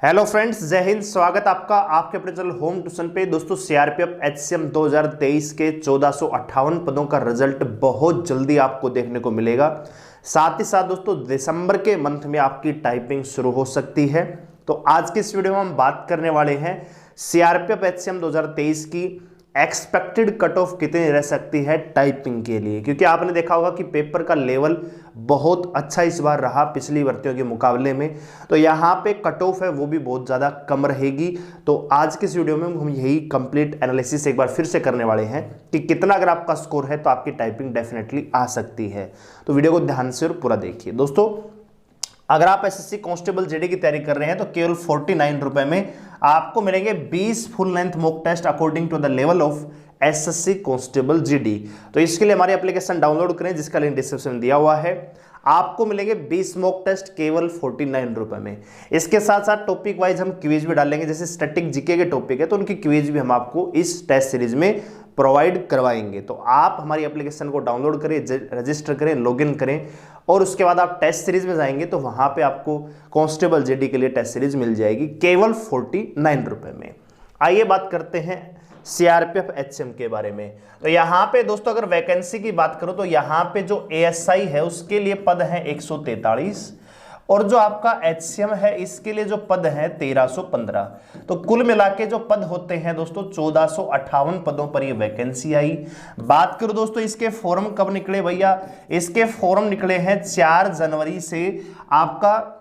Hello friends, जय हिंद। स्वागत आपका आपके अपने चैनल होम ट्यूशन पे। दोस्तों, सीआरपीएफ एचसीएम 2023 के 1458 पदों का रिजल्ट बहुत जल्दी आपको देखने को मिलेगा। साथ ही साथ दोस्तों, दिसंबर के मंथ में आपकी टाइपिंग शुरू हो सकती है। तो आज की इस वीडियो में हम बात करने वाले हैं सीआरपीएफ एचसीएम 2023 की एक्सपेक्टेड कट ऑफ कितनी रह सकती है टाइपिंग के लिए, क्योंकि आपने देखा होगा कि पेपर का लेवल बहुत अच्छा इस बार रहा पिछली भर्तियों के मुकाबले में। तो यहाँ पे कट ऑफ है वो भी बहुत ज़्यादा कम रहेगी। तो आज के इस वीडियो में हम यही कंप्लीट एनालिसिस एक बार फिर से करने वाले हैं कि कितना अगर आपका स्कोर है तो आपकी टाइपिंग डेफिनेटली आ सकती है। तो वीडियो को ध्यान से और पूरा देखिए। दोस्तों, अगर आप एसएससी कांस्टेबल जेडी की तैयारी कर रहे हैं तो केवल 49 रुपए में आपको मिलेंगे 20 full length mock test according to the level of SSC constable GD. तो इसके लिए हमारी एप्लीकेशन डाउनलोड करें, जिसका लिंक डिस्क्रिप्शन में दिया हुआ है। आपको मिलेंगे 20 मॉक टेस्ट केवल 49 रुपए में। इसके साथ साथ टॉपिक वाइज हम क्विज भी डालेंगे, जैसे स्टैटिक जीके के टॉपिक है तो उनकी क्विज भी हम आपको इस टेस्ट सीरीज में प्रोवाइड करवाएंगे। तो आप हमारी एप्लीकेशन को डाउनलोड करें, रजिस्टर करें, लॉगिन करें और उसके बाद आप टेस्ट सीरीज में जाएंगे तो वहां पे आपको कांस्टेबल जेडी के लिए टेस्ट सीरीज मिल जाएगी केवल 49 रुपए में। आइए बात करते हैं सीआरपीएफ एचसीएम के बारे में। तो यहाँ पे दोस्तों, अगर वैकेंसी की बात करो तो यहाँ पे जो एएसआई है उसके लिए पद है 143 और जो आपका एचसीएम है इसके लिए जो पद है 1315। तो कुल मिला के जो पद होते हैं दोस्तों 1458 पदों पर ये वैकेंसी आई। बात करो दोस्तों, इसके फॉर्म कब निकले भैया? इसके फॉर्म निकले हैं 4 जनवरी से। आपका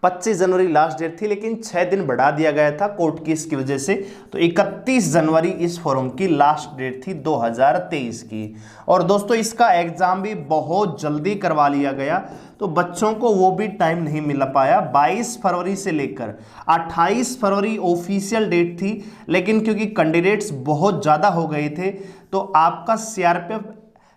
25 जनवरी लास्ट डेट थी, लेकिन 6 दिन बढ़ा दिया गया था कोर्ट की इसकी वजह से। तो 31 जनवरी इस फॉर्म की लास्ट डेट थी 2023 की। और दोस्तों, इसका एग्जाम भी बहुत जल्दी करवा लिया गया, तो बच्चों को वो भी टाइम नहीं मिल पाया। 22 फरवरी से लेकर 28 फरवरी ऑफिशियल डेट थी, लेकिन क्योंकि कैंडिडेट्स बहुत ज़्यादा हो गए थे तो आपका सीआरपीएफ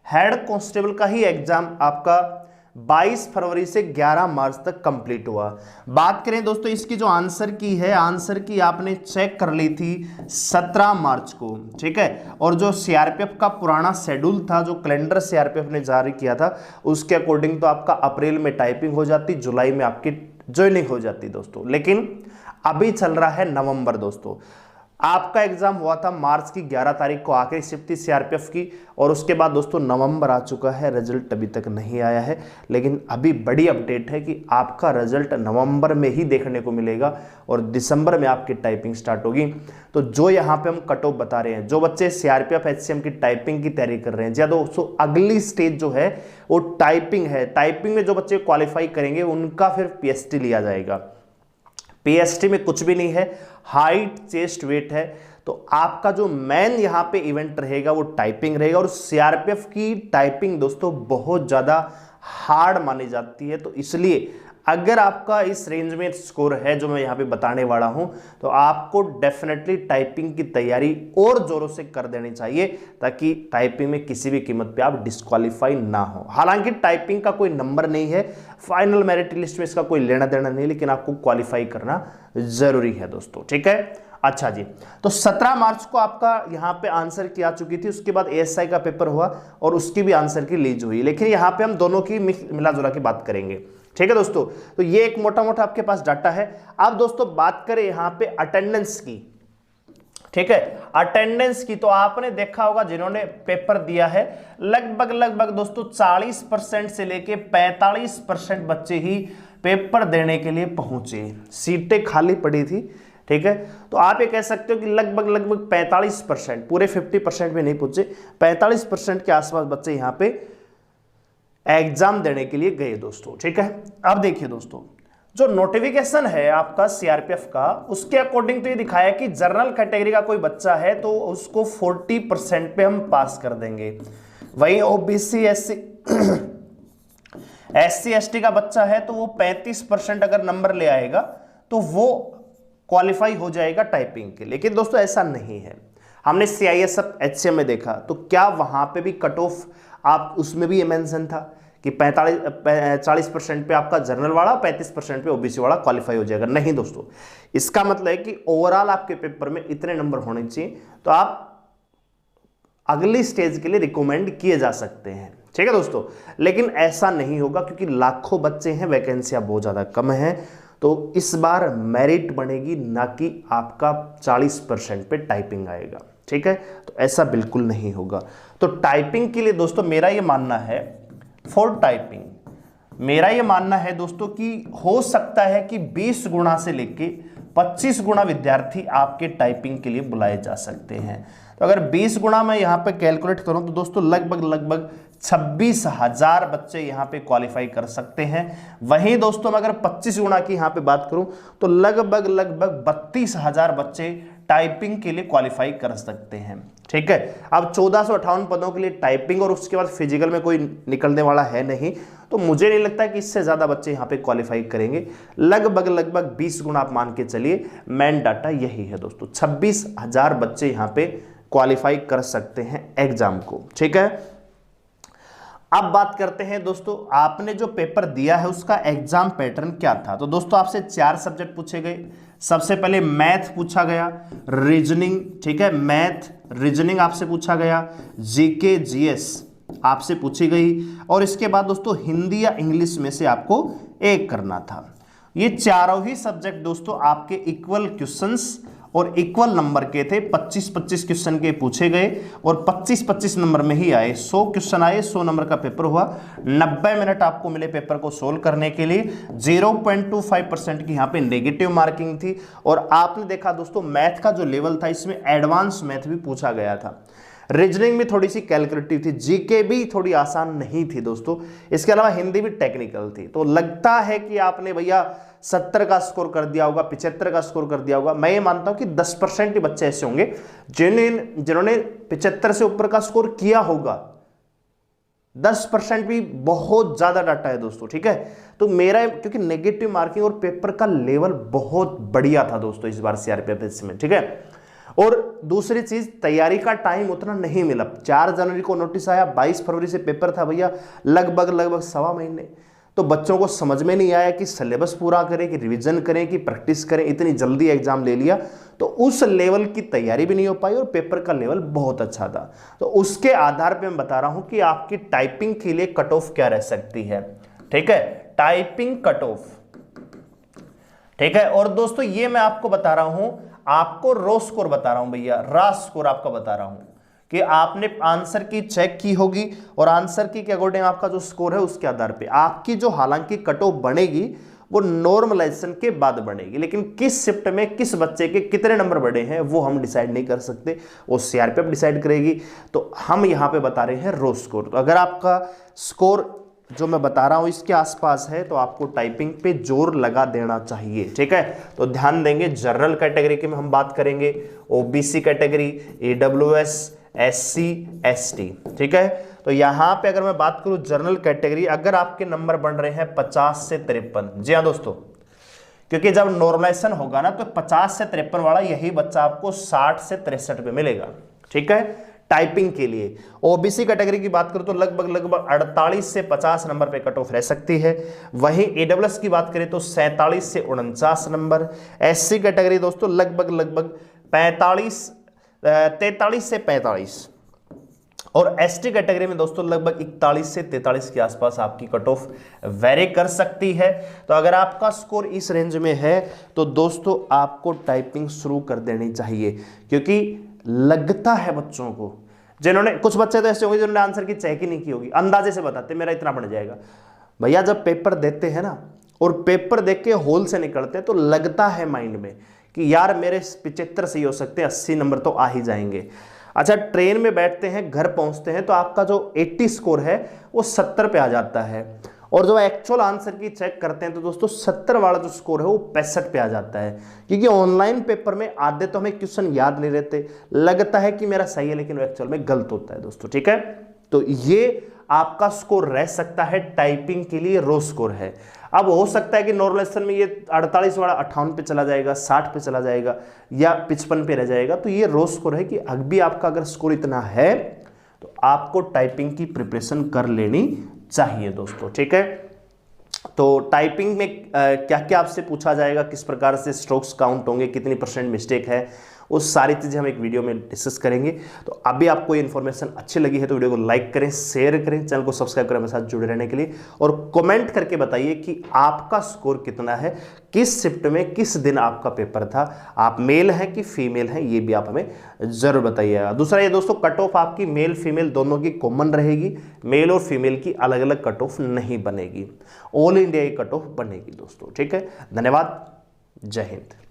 हेड कांस्टेबल का ही एग्जाम आपका 22 फरवरी से 11 मार्च तक कंप्लीट हुआ। बात करें दोस्तों, इसकी जो आंसर की है, आंसर की आपने चेक कर ली थी 17 मार्च को, ठीक है। और जो सीआरपीएफ का पुराना शेड्यूल था, जो कैलेंडर सीआरपीएफ ने जारी किया था, उसके अकॉर्डिंग तो आपका अप्रैल में टाइपिंग हो जाती, जुलाई में आपकी ज्वाइनिंग हो जाती दोस्तों। लेकिन अभी चल रहा है नवंबर दोस्तों। आपका एग्जाम हुआ था मार्च की 11 तारीख को, आखिरी शिफ्ट थी सीआरपीएफ की। और उसके बाद दोस्तों नवंबर आ चुका है, रिजल्ट अभी तक नहीं आया है। लेकिन अभी बड़ी अपडेट है कि आपका रिजल्ट नवंबर में ही देखने को मिलेगा और दिसंबर में आपकी टाइपिंग स्टार्ट होगी। तो जो यहाँ पे हम कट ऑफ बता रहे हैं, जो बच्चे सीआरपीएफ एचसीएम की टाइपिंग की तैयारी कर रहे हैं, या दोस्तों अगली स्टेज जो है वो टाइपिंग है। टाइपिंग में जो बच्चे क्वालिफाई करेंगे उनका फिर पीएचटी लिया जाएगा। पीएचटी में कुछ भी नहीं है, हाइट, चेस्ट, वेट है। तो आपका जो मेन यहाँ पे इवेंट रहेगा वो टाइपिंग रहेगा। और सीआरपीएफ की टाइपिंग दोस्तों बहुत ज़्यादा हार्ड मानी जाती है। तो इसलिए अगर आपका इस रेंज में स्कोर है जो मैं यहाँ पे बताने वाला हूँ, तो आपको डेफिनेटली टाइपिंग की तैयारी और जोरों से कर देनी चाहिए, ताकि टाइपिंग में किसी भी कीमत पे आप डिस्क्वालीफाई ना हो। हालांकि टाइपिंग का कोई नंबर नहीं है, फाइनल मेरिट लिस्ट में इसका कोई लेना देना नहीं, लेकिन आपको क्वालिफाई करना जरूरी है दोस्तों, ठीक है। अच्छा जी, तो 17 मार्च को आपका यहाँ पे आंसर की आ चुकी थी। उसके बाद एएसआई का पेपर हुआ और उसकी भी आंसर की लीज हुई। लेकिन यहाँ पे हम दोनों की मिला जुला की बात करेंगे, ठीक है दोस्तों। तो ये एक मोटा मोटा आपके पास डाटा है। अब दोस्तों बात करें यहाँ पे अटेंडेंस की, ठीक है। अटेंडेंस की तो आपने देखा होगा, जिन्होंने पेपर दिया है लगभग दोस्तों 40% से लेके 45% बच्चे ही पेपर देने के लिए पहुंचे। सीटें खाली पड़ी थी, ठीक है। तो आप ये कह सकते हो कि लगभग 45%, पूरे 50% में नहीं पहुंचे, 45% के आसपास बच्चे यहाँ पे एग्जाम देने के लिए गए दोस्तों, ठीक है। अब देखिए दोस्तों, जो नोटिफिकेशन है आपका सीआरपीएफ का, उसके अकॉर्डिंग तो ये दिखाया कि जनरल कैटेगरी का कोई बच्चा है तो उसको 40% पे हम पास कर देंगे। वहीं ओबीसी एससी एसटी का बच्चा है तो वो 35% अगर नंबर ले आएगा तो वो क्वालिफाई हो जाएगा टाइपिंग के। लेकिन दोस्तों ऐसा नहीं है। हमने सीआईएसएफ एचसीएम में देखा तो क्या वहां पे भी कट ऑफ, आप उसमें भी ये मेंशन था कि 40% पे आपका जनरल वाला, 35% पे ओबीसी वाला क्वालिफाई हो जाएगा। नहीं दोस्तों, इसका मतलब है कि ओवरऑल आपके पेपर में इतने नंबर होने चाहिए तो आप अगली स्टेज के लिए रिकमेंड किए जा सकते हैं, ठीक है दोस्तों। लेकिन ऐसा नहीं होगा क्योंकि लाखों बच्चे हैं, वैकेंसियां बहुत ज्यादा कम है। तो इस बार मेरिट बनेगी, ना कि आपका 40% पे टाइपिंग आएगा। ठीक है, तो ऐसा बिल्कुल नहीं होगा। तो टाइपिंग के लिए दोस्तों मेरा ये मानना है, फॉर टाइपिंग मेरा ये मानना है दोस्तों कि हो सकता है कि 20 गुना से लेके 25 गुना विद्यार्थी आपके टाइपिंग के लिए बुलाए जा सकते हैं। तो अगर 20 गुना मैं यहाँ पे कैलकुलेट करूँ तो दोस्तों लगभग 26,000 बच्चे यहाँ पे क्वालिफाई कर सकते हैं। वहीं दोस्तों मैं अगर 25 गुना की यहाँ पे बात करूँ तो लगभग 32,000 बच्चे टाइपिंग के लिए क्वालिफाई कर सकते हैं। ठीक है, अब 1458 पदों के लिए टाइपिंग और उसके बाद फिजिकल में कोई निकलने वाला है नहीं, तो मुझे नहीं लगता कि इससे ज्यादा बच्चे यहाँ पे क्वालिफाई करेंगे। लगभग 20 गुना आप मान के चलिए, मेन डाटा यही है दोस्तों। 26,000 बच्चे यहाँ पे क्वालिफाई कर सकते हैं एग्जाम को। ठीक है, अब बात करते हैं दोस्तों आपने जो पेपर दिया है उसका एग्जाम पैटर्न क्या था। तो दोस्तों आपसे 4 सब्जेक्ट पूछे गए। सबसे पहले मैथ पूछा गया, रीजनिंग, ठीक है, मैथ रीजनिंग आपसे पूछा गया, जीके जीएस आपसे पूछी गई, और इसके बाद दोस्तों हिंदी या इंग्लिश में से आपको एक करना था। ये चारों ही सब्जेक्ट दोस्तों आपके इक्वल क्वेश्चंस और इक्वल नंबर के थे। 25-25 क्वेश्चन के पूछे गए और 25-25 नंबर में ही आए। 100 क्वेश्चन आए, 100 नंबर का पेपर हुआ। 90 मिनट आपको मिले पेपर को सोल्व करने के लिए। 0.25% की यहाँ पे नेगेटिव मार्किंग थी। और आपने देखा दोस्तों मैथ का जो लेवल था इसमें एडवांस मैथ भी पूछा गया था। रीजनिंग में थोड़ी सी कैलकुलेटिव थी, जीके भी थोड़ी आसान नहीं थी दोस्तों। इसके अलावा हिंदी भी टेक्निकल थी। तो लगता है कि आपने भैया 70 का स्कोर कर दिया होगा, 75 का स्कोर कर दिया होगा। मैं ये मानता हूं कि 10% ही बच्चे ऐसे होंगे जिन्होंने 75 से ऊपर का स्कोर किया होगा। 10% भी बहुत ज्यादा डाटा है दोस्तों। ठीक है, तो मेरा क्योंकि नेगेटिव मार्किंग और पेपर का लेवल बहुत बढ़िया था दोस्तों इस बार सीआरपीएफ में। ठीक है, और दूसरी चीज तैयारी का टाइम उतना नहीं मिला। 4 जनवरी को नोटिस आया, 22 फरवरी से पेपर था भैया, लगभग सवा महीने। तो बच्चों को समझ में नहीं आया कि सिलेबस पूरा करें, कि रिवीजन करें, कि प्रैक्टिस करें। इतनी जल्दी एग्जाम ले लिया तो उस लेवल की तैयारी भी नहीं हो पाई और पेपर का लेवल बहुत अच्छा था। तो उसके आधार पे मैं बता रहा हूं कि आपकी टाइपिंग के लिए कट ऑफ क्या रह सकती है। ठीक है, टाइपिंग कट ऑफ। ठीक है, और दोस्तों ये मैं आपको बता रहा हूं, आपको रो स्कोर बता रहा हूं भैया, रा स्कोर आपका बता रहा हूं कि आपने आंसर की चेक की होगी और आंसर की के अकॉर्डिंग आपका जो स्कोर है उसके आधार पे आपकी जो हालांकि कट ऑफ बनेगी वो नॉर्मलाइजेशन के बाद बनेगी। लेकिन किस शिफ्ट में किस बच्चे के कितने नंबर बढ़े हैं वो हम डिसाइड नहीं कर सकते, वो सीआरपीएफ डिसाइड करेगी। तो हम यहां पे बता रहे हैं रो स्कोर। तो अगर आपका स्कोर जो मैं बता रहा हूं इसके आसपास है तो आपको टाइपिंग पे जोर लगा देना चाहिए। ठीक है, तो ध्यान देंगे। जनरल कैटेगरी की में हम बात करेंगे, OBC category, EWS, SC, ST. ठीक है, तो यहां पे अगर मैं बात करूं जनरल कैटेगरी, अगर आपके नंबर बन रहे हैं 50 से 53, जी हाँ दोस्तों, क्योंकि जब नॉर्मलाइजेशन होगा ना तो 50 से 53 वाला यही बच्चा आपको 60 से 63 पे मिलेगा। ठीक है, टाइपिंग के लिए। ओबीसी कैटेगरी की बात करूं तो लगभग 48 से 50 नंबर पे कट ऑफ रह सकती है। वहीं ईडब्ल्यूएस की बात करें तो 47 से 49 नंबर। एससी कैटेगरी दोस्तों लगभग 43 से 45, और एसटी कैटेगरी में दोस्तों लगभग 41 से 43 के आसपास आपकी कट ऑफ वेरी कर सकती है। तो अगर आपका स्कोर इस रेंज में है तो दोस्तों आपको टाइपिंग शुरू कर देनी चाहिए, क्योंकि लगता है बच्चों को, जिन्होंने, कुछ बच्चे तो ऐसे होंगे जिन्होंने आंसर की चेक ही नहीं की होगी, अंदाजे से बताते मेरा इतना बन जाएगा। भैया जब पेपर देते हैं ना और पेपर देख के होल से निकलते हैं तो लगता है माइंड में कि यार मेरे 75 सही हो सकते हैं, 80 नंबर तो आ ही जाएंगे। अच्छा, ट्रेन में बैठते हैं, घर पहुंचते हैं तो आपका जो 80 स्कोर है वो 70 पे आ जाता है, और जो एक्चुअल आंसर की चेक करते हैं तो दोस्तों 70 वाला जो स्कोर है वो 65 पे आ जाता है। क्योंकि ऑनलाइन पेपर में आधे तो हमें क्वेश्चन याद नहीं रहते, लगता है कि मेरा सही है लेकिन वो एक्चुअल में गलत होता है दोस्तों। ठीक है, तो ये आपका स्कोर रह सकता है, टाइपिंग के लिए रो स्कोर है। अब हो सकता है कि नॉर्मलाइजेशन में ये 48 वाला 58 पे चला जाएगा, 60 पे चला जाएगा या 55 पे रह जाएगा। तो ये रो स्कोर है कि अभी आपका अगर स्कोर इतना है तो आपको टाइपिंग की प्रिपरेशन कर लेनी चाहिए दोस्तों। ठीक है, तो टाइपिंग में क्या क्या आपसे पूछा जाएगा, किस प्रकार से स्ट्रोक्स काउंट होंगे, कितनी % मिस्टेक है, वो सारी चीज़ें हम एक वीडियो में डिस्कस करेंगे। तो अभी आपको ये इन्फॉर्मेशन अच्छी लगी है तो वीडियो को लाइक करें, शेयर करें, चैनल को सब्सक्राइब करें मेरे साथ जुड़े रहने के लिए, और कमेंट करके बताइए कि आपका स्कोर कितना है, किस शिफ्ट में किस दिन आपका पेपर था, आप मेल हैं कि फीमेल हैं, ये भी आप हमें जरूर बताइएगा। दूसरा ये दोस्तों, कट ऑफ आपकी मेल फीमेल दोनों की कॉमन रहेगी, मेल और फीमेल की अलग अलग कट ऑफ नहीं बनेगी, ऑल इंडिया की कट ऑफ बनेगी दोस्तों। ठीक है, धन्यवाद, जय हिंद।